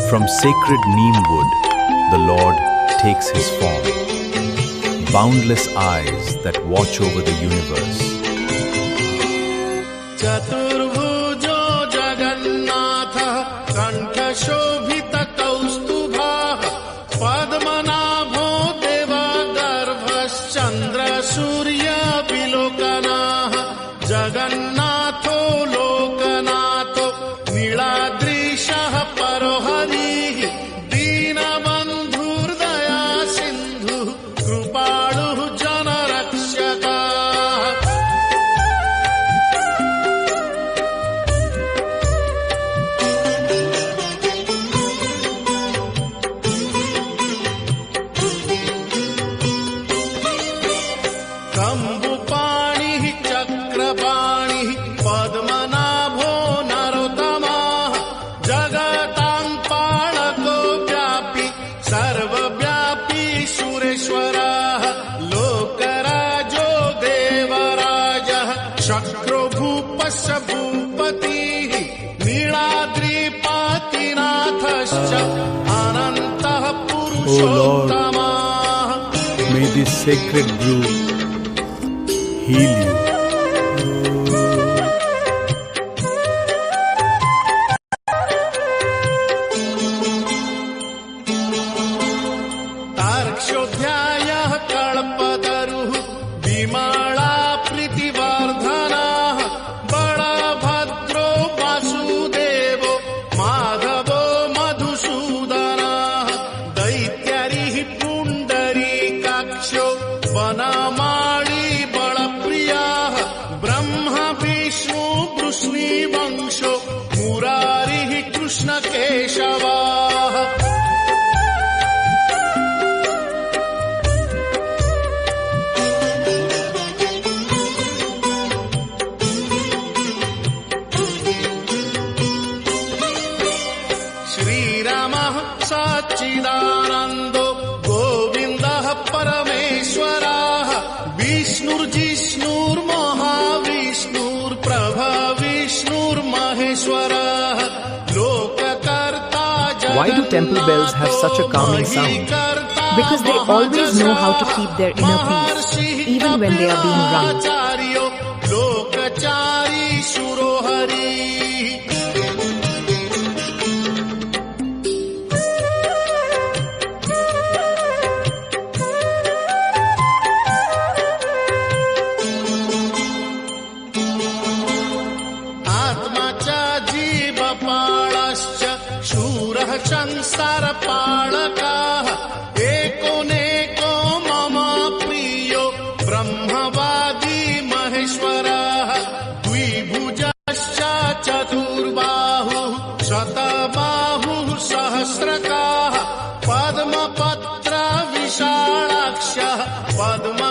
From sacred neem wood, the Lord takes his form. Boundless eyes that watch over the universe. चतुर्भुजो जगन्नाथः कण्ठशोभित कौस्तुभः पद्मनाभो देवगर्भश्चन्द्र सूर्य विलोकनः जगन्नाथो लोकनाथो नीलाद्रीशः परो हरिः दीनबन्धुर्दया सिन्धुः कृपालुः जनरक्षकः कम्बुपाणिः चक्रपाणिः पद्मनाभो नरोत्तमः जगतां पालको व्यापी सर्वव्यापी सुरेश्वरः लोकराजो देवराजः शक्रो भूपस्य भूपतिः नीलाद्रिपातिनाथश्च अनन्तः पुरुषोत्तमः. May this sacred brew heal you. तार्क्ष्योऽध्यायः कल्पतरुः Vimla प्रीतिवर्धनः बलभद्रो वासुदेवो माधवो मधुसूदनः दैत्यारिः पुण्डरीकाक्षो वनमाली बलप्रियः ब्रह्मा विष्णु वृष्णिवंशो मुरारिः कृष्णकेशवः. श्रीरामः सच्चिदानन्दो गोविन्दः परमेश्वरः विष्णुर्जिष्णुर्महाविष्णुर्प्रभविष्णुर्महेश्वरः लोककर्ता. Why do temple bells have such a calming sound? Because they always know how to keep their inner peace, even when they are being rung. लोकचारी सुरोहरि. आत्मा च जीवपालश्च शूरः संसारपालकः एकोनेको मम प्रियो ब्रह्मवादी महेश्वरः द्विभुजश्च चतुर्बाहुः शतबाहुः सहस्रकः पद्मपत्र विशालाक्षः पद्म